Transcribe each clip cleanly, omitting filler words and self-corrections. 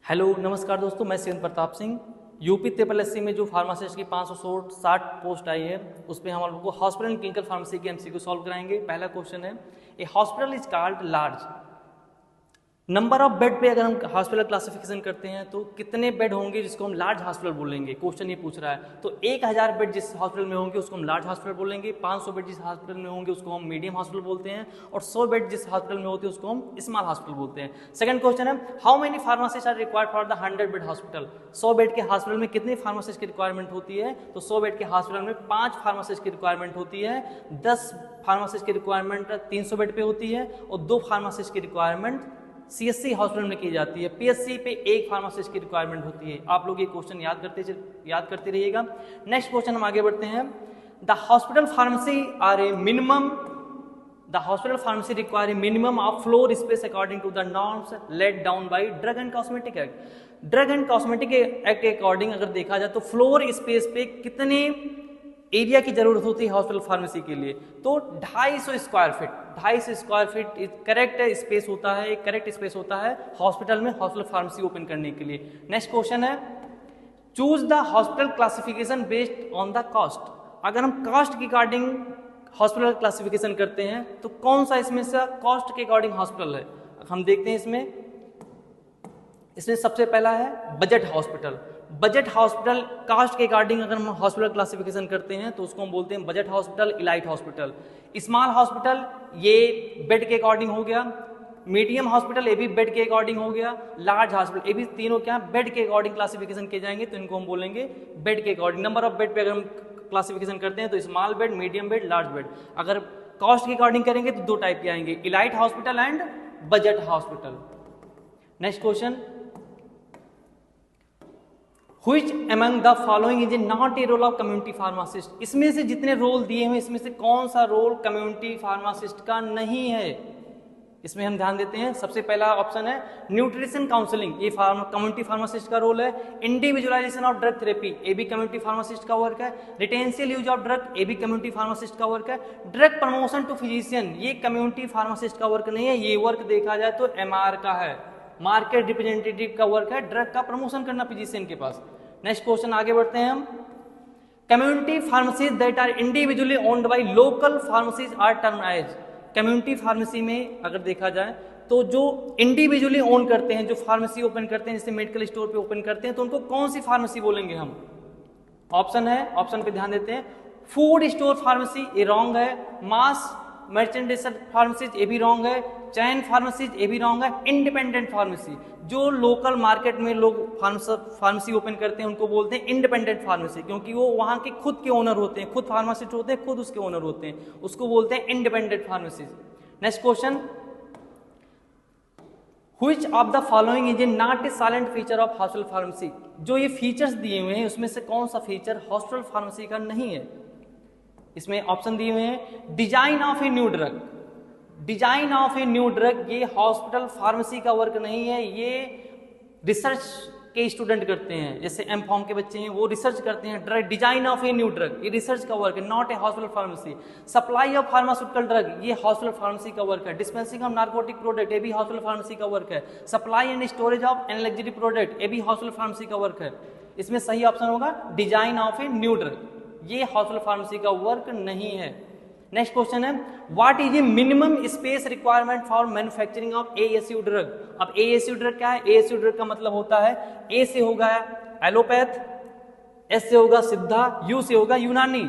Hello नमस्कार दोस्तों, मैं शिवेंद्र प्रताप सिंह। यूपी ट्रिपल में जो फार्मासिस्ट की 560 पोस्ट आई है उस पर हम लोग को हॉस्पिटल एंड क्लिनिकल फार्मेसी के एमसीक्यू सॉल्व कराएंगे। पहला क्वेश्चन है, a hospital is called large. Number of bed पे अगर हम हॉस्पिटल क्लासिफिकेशन करते हैं तो कितने बेड होंगे जिसको हम लार्ज हॉस्पिटल बोलेंगे, क्वेश्चन ये पूछ रहा है। तो 1000 बेड जिस हॉस्पिटल में होंगे उसको हम लार्ज हॉस्पिटल बोलेंगे, 500 बेड जिस हॉस्पिटल में होंगे उसको हम मीडियम हॉस्पिटल बोलते हैं, और 100 बेड जिस हॉस्पिटल में होते हैं उसको हम स्मॉल हॉस्पिटल बोलते हैं। सेकंड क्वेश्चन है, how many pharmacists are required for the 100 bed hospital. 100 bed के हॉस्पिटल में कितने फार्मासिस्ट की रिक्वायरमेंट होती है? तो 100 बेड के हॉस्पिटल में 5 फार्मासिस्ट की रिक्वायरमेंट होती है। 10 फार्मासिस्ट की रिक्वायरमेंट 300 बेड पे होती है, और 2 फार्मासिस्ट की रिक्वायरमेंट सीएससी हॉस्पिटल में की जाती है। पीएससी पे 1 फार्मासिस्ट की रिक्वायरमेंट होती है। आप लोग ये क्वेश्चन याद करते रहिएगा। नेक्स्ट क्वेश्चन हम आगे बढ़ते हैं। The hospital pharmacy are a minimum the hospital pharmacy require a minimum of floor space according to the norms let down by drug and cosmetic act. Drug and cosmetic act के according अगर देखा जाए तो floor space पे कितने area की जरूरत होती है हॉस्पिटल फार्मेसी के लिए? तो 250 square feet. 250 square feet correct space होता है, करेक्ट स्पेस होता है हॉस्पिटल में हॉस्पिटल फार्मेसी ओपन करने के लिए। नेक्स्ट क्वेश्चन है, choose the hospital classification based on the cost. अगर हम कॉस्ट के अकॉर्डिंग हॉस्पिटल क्लासिफिकेशन करते हैं तो कौन सा इसमें से कॉस्ट के अकॉर्डिंग हॉस्पिटल है? हम देखते हैं इसमें सबसे पहला है budget hospital. Budget hospital cost के अकॉर्डिंग अगर हम हॉस्पिटल क्लासिफिकेशन करते हैं तो उसको हम बोलते हैं budget hospital, elite hospital. Small hospital ये बेड के अकॉर्डिंग हो गया, मीडियम हॉस्पिटल ये भी बेड के अकॉर्डिंग हो गया, लार्ज हॉस्पिटल ये भी तीनों क्या बेड के अकॉर्डिंग क्लासिफिकेशन किए जाएंगे, तो इनको हम बोलेंगे बेड के अकॉर्डिंग। नंबर ऑफ बेड पे अगर हम क्लासिफिकेशन करते हैं तो small bed, medium bed, large bed. अगर कॉस्ट के अकॉर्डिंग करेंगे तो 2 टाइप के आएंगे, elite hospital and budget hospital. Next question, Which among the following is not a role of community pharmacist? इसमें से जितने रोल दिए हुए इसमें से कौन सा रोल कम्युनिटी फार्मासिस्ट का नहीं है? इसमें हम ध्यान देते हैं। सबसे पहला ऑप्शन है न्यूट्रिशन काउंसलिंग, ये कम्युनिटी फार्मासिस्ट का रोल है। इंडिविजुअलाइजेशन ऑफ ड्रग थेरेपी ये भी कम्युनिटी फार्मासिस्ट का वर्क है। रिटेंशियल यूज ऑफ ड्रग ये भी कम्युनिटी फार्मासिस्ट का वर्क है। ड्रग प्रमोशन टू फिजिशियन ये कम्युनिटी फार्मासिस्ट का वर्क नहीं है, ये वर्क देखा जाए तो एमआर का है, मार्केट रिप्रेजेंटेटिव का वर्क है, ड्रग का प्रमोशन करना फिजिशियन के पास। नेक्स्ट क्वेश्चन आगे बढ़ते हैं हम। Community pharmacies that are individually owned by local pharmacies are termed as. Community pharmacy में अगर देखा जाए तो जो इंडिविजुअली ओन करते हैं, जो फार्मेसी ओपन करते हैं, जैसे मेडिकल स्टोर पे ओपन करते हैं, तो उनको कौन सी फार्मेसी बोलेंगे हम? ऑप्शन है, ऑप्शन पे ध्यान देते हैं। फूड स्टोर फार्मेसी ये रॉन्ग है, मास मर्चेंडाइज फार्मेसीज ये भी रॉन्ग है, चैन फार्मेसीज ये भी रॉन्ग है, इंडिपेंडेंट फार्मेसी जो लोकल मार्केट में लोग फार्मेसी ओपन करते हैं उनको बोलते हैं इंडिपेंडेंट फार्मेसी, क्योंकि वो वहां के खुद के ओनर होते हैं, खुद फार्मासिस्ट होते हैं, खुद उसके ओनर होते हैं, उसको बोलते हैं independent pharmacy. Next question, Which of the following is not a silent feature of hospital pharmacy? जो ये फीचर्स दिए हुए हैं उसमें से कौन सा फीचर हॉस्पिटल फार्मेसी का नहीं है? इसमें ऑप्शन दिए हुए हैं, design of a new drug. Design of a new drug ये हॉस्पिटल फार्मेसी का वर्क नहीं है, ये रिसर्च के स्टूडेंट करते हैं, जैसे एमफॉर्म के बच्चे हैं वो रिसर्च करते हैं drug, design of a new drug ये रिसर्च का वर्क है, not a hospital pharmacy. Supply of pharmaceutical drug ये हॉस्पिटल फार्मेसी का वर्क है। डिस्पेंसिंग ऑफ नार्कोटिक प्रोडक्ट ये भी हॉस्पिटल फार्मेसी का वर्क है। Supply and storage of energetic product ये भी हॉस्पिटल फार्मेसी का वर्क है। इसमें सही ऑप्शन होगा design of a new drug, ये हॉस्पिटल फार्मेसी का वर्क नहीं है। नेक्स्ट क्वेश्चन है, what is a minimum space requirement for manufacturing of ASU drug. अब एएसयू ड्रग क्या है? एएसयू ड्रग का मतलब होता है ए से होगा एलोपैथ, एस से होगा सिद्धा, यू से होगा यूनानी।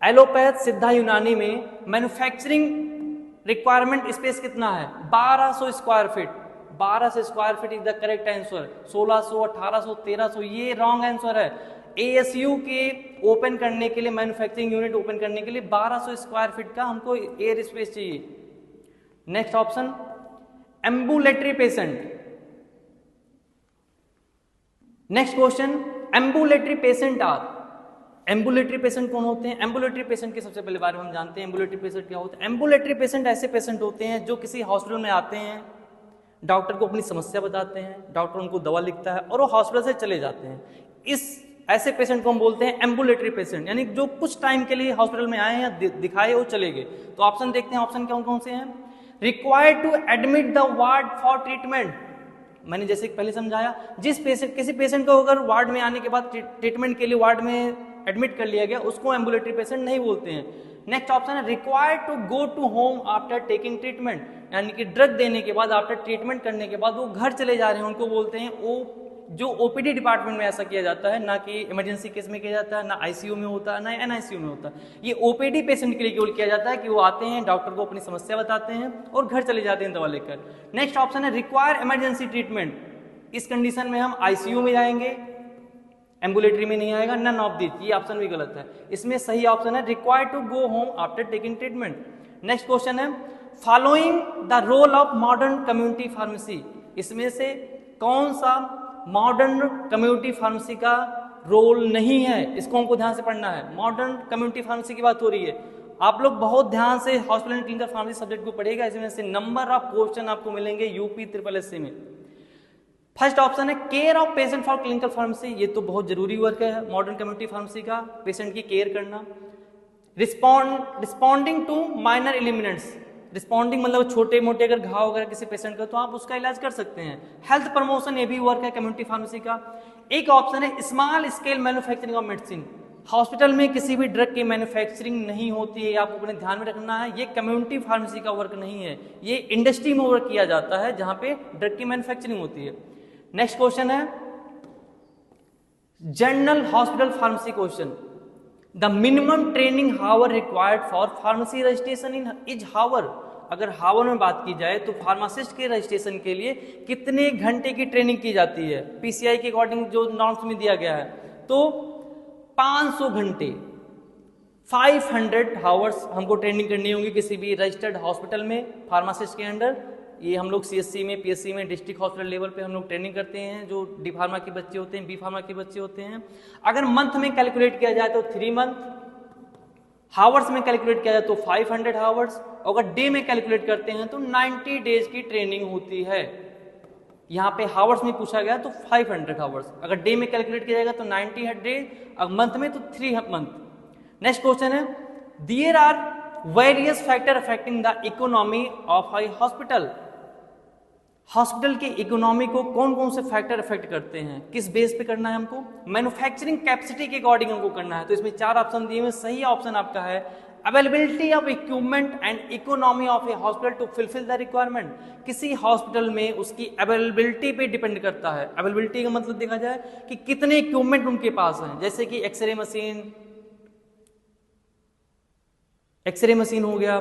एलोपैथ, सिद्धा, यूनानी में मैन्युफैक्चरिंग रिक्वायरमेंट स्पेस कितना है? 1200 square feet. 1200 square feet is the correct answer. 1600, 1800, 1300 ये रॉन्ग आंसर है। एएसयू के ओपन करने के लिए, मैन्युफैक्चरिंग यूनिट ओपन करने के लिए 1200 स्क्वायर फीट का हमको एयर स्पेस चाहिए। Next option, ambulatory patient. Next question, ambulatory patient are. Ambulatory patient कौन होते हैं? एम्बुलेटरी पेशेंट के सबसे पहले बारे में हम जानते हैं एम्बुलेटरी पेशेंट क्या होता है। एम्बुलेटरी पेशेंट ऐसे पेशेंट होते हैं जो किसी हॉस्पिटल में आते हैं, डॉक्टर को अपनी समस्या बताते हैं, डॉक्टर उनको दवा लिखता है और वो हॉस्पिटल से चले जाते हैं। इस ऐसे पेशेंट को हम बोलते हैं एम्बुलेटरी पेशेंट, यानी जो कुछ टाइम के लिए हॉस्पिटल में आए हैं, दिखाए वो चले गए। तो ऑप्शन देखते हैं, ऑप्शन कौन कौन से हैं? Required to admit the ward for treatment, मैंने जैसे पहले समझाया, किसी पेशेंट को अगर वार्ड में आने के बाद ट्रीटमेंट के लिए वार्ड में एडमिट कर लिया गया, उसको एम्बुलेटरी पेशेंट नहीं बोलते हैं। नेक्स्ट ऑप्शन है required to go to home after taking treatment, यानी कि ड्रग देने के बाद, आफ्टर ट्रीटमेंट करने के बाद वो घर चले जा रहे हैं, उनको बोलते हैं वो जो ओपीडी डिपार्टमेंट में ऐसा किया जाता है, ना कि इमरजेंसी केस में किया जाता है, ना आईसीयू में होता है, ना एनआईसीयू में होता है। ये ओपीडी पेशेंट के लिए केवल किया जाता है कि वो आते हैं, डॉक्टर को अपनी समस्या बताते हैं और घर चले जाते हैं दवा लेकर। नेक्स्ट ऑप्शन है रिक्वायर इमरजेंसी ट्रीटमेंट, इस कंडीशन में हम आईसीयू में जाएंगे, एम्बुलेटरी में नहीं आएगा। नन ऑफ दिस, ये ऑप्शन भी गलत है। इसमें सही ऑप्शन है required to go home after taking treatment. Next question है following the role of modern community pharmacy, इसमें से कौन सा मॉडर्न कम्युनिटी फार्मेसी का रोल नहीं है, इसको हमको ध्यान से पढ़ना है। मॉडर्न कम्युनिटी फार्मेसी की बात हो रही है, आप लोग बहुत ध्यान से hospital and clinical pharmacy subject को पढ़िएगा, इसमें से नंबर ऑफ क्वेश्चन आपको मिलेंगे यूपी SSC में। फर्स्ट ऑप्शन है care of patient for clinical pharmacy, ये तो बहुत जरूरी वर्क है मॉडर्न कम्युनिटी फार्मेसी का, पेशेंट की केयर करना। Responding to minor elements, responding मतलब छोटे मोटे अगर घाव वगैरह किसी पेशेंट का तो आप उसका इलाज कर सकते हैं। हेल्थ प्रमोशन, ये भी वर्क है कम्युनिटी फार्मेसी का। एक ऑप्शन है small scale manufacturing of medicine, hospital में किसी भी ड्रग की मैन्युफैक्चरिंग नहीं होती है, आपको अपने ध्यान में रखना है, ये कम्युनिटी फार्मेसी का वर्क नहीं है, ये इंडस्ट्री में वर्क किया जाता है जहां पे ड्रग की मैन्युफैक्चरिंग होती है। नेक्स्ट क्वेश्चन है general hospital pharmacy question, the minimum training hour required for pharmacy registration in is hour. अगर हावर में बात की जाए तो फार्मासिस्ट के रजिस्ट्रेशन के लिए कितने घंटे की ट्रेनिंग की जाती है, पीसीआई के अकॉर्डिंग जो नॉर्म्स में दिया गया है, तो 500 घंटे 500 हावर्स हमको ट्रेनिंग करनी होगी किसी भी रजिस्टर्ड हॉस्पिटल में फार्मासिस्ट के अंडर। ये हम लोग सीएससी में, पीएससी में, डिस्ट्रिक्ट हॉस्पिटल लेवल पे हम लोग ट्रेनिंग करते हैं, जो डी फार्मा के बच्चे होते हैं, बी फार्मा के बच्चे होते हैं। अगर मंथ में कैलकुलेट किया जाए तो 3 मंथ, हावर्स में कैलकुलेट किया जाए तो 500 हावर्स, अगर डे में कैलकुलेट करते हैं तो 90 डेज की ट्रेनिंग होती है। यहाँ पे हावर्स में पूछा गया तो 500 हावर्स, अगर डे में कैलकुलेट किया जाएगा तो 90 डेज, अगर मंथ में तो 3 मंथ। नेक्स्ट क्वेश्चन है there are various factor affecting the economy of a hospital, hospital की इकोनॉमी को कौन कौन से फैक्टर अफेक्ट करते हैं, किस बेस पे करना है हमको, मैन्युफैक्चरिंग कैपेसिटी के अकॉर्डिंग हमको करना है। तो इसमें 4 ऑप्शन दिए हुए, सही ऑप्शन आपका है availability of equipment and economy of a hospital to fulfil the requirement. किसी हॉस्पिटल में उसकी अवेलेबिलिटी पे डिपेंड करता है। अवेलेबिलिटी का मतलब देखा जाए कि कितने इक्विपमेंट उनके पास हैं, जैसे कि एक्सरे मशीन हो गया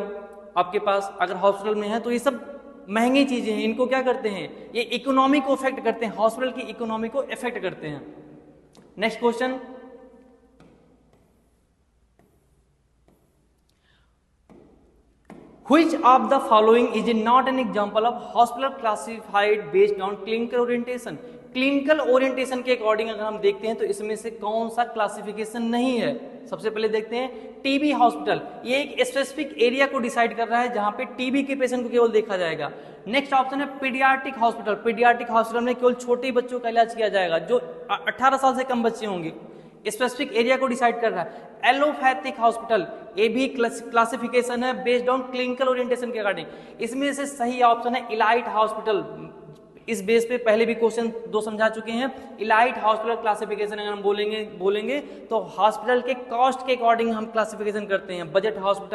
आपके पास अगर हॉस्पिटल में है, तो ये सब महंगी चीजें हैं, इनको क्या करते हैं, ये इकोनॉमी को इफेक्ट करते हैं, हॉस्पिटल की इकोनॉमी को इफेक्ट करते हैं। Next question, Which of the following is not an example of hospital classified based on clinical orientation? Clinical orientation के अकॉर्डिंग अगर हम देखते हैं तो इसमें से कौन सा क्लासिफिकेशन नहीं है। सबसे पहले देखते हैं टीबी हॉस्पिटल, ये एक स्पेसिफिक एरिया को डिसाइड कर रहा है जहां पे टीबी के पेशेंट को केवल देखा जाएगा। नेक्स्ट ऑप्शन है पीडियाट्रिक हॉस्पिटल, पीडियाट्रिक हॉस्पिटल में केवल छोटे बच्चों का इलाज किया जाएगा, जो 18 साल से कम बच्चे होंगे, स्पेसिफिक एरिया को डिसाइड कर रहा है। एलोपैथिक हॉस्पिटल, ये भी क्लासिफिकेशन है बेस्ड ऑन क्लिनिकल ओरिएंटेशन के अकॉर्डिंग। इसमें से सही ऑप्शन है इलाइट हॉस्पिटल, इस बेस पे पहले भी क्वेश्चन 2 समझा चुके हैं। इलाइट हॉस्पिटल क्लासिफिकेशन अगर हम बोलेंगे तो हॉस्पिटल के कॉस्ट के अकॉर्डिंग हम क्लासिफिकेशन करते हैं, बजट हॉस्पिटल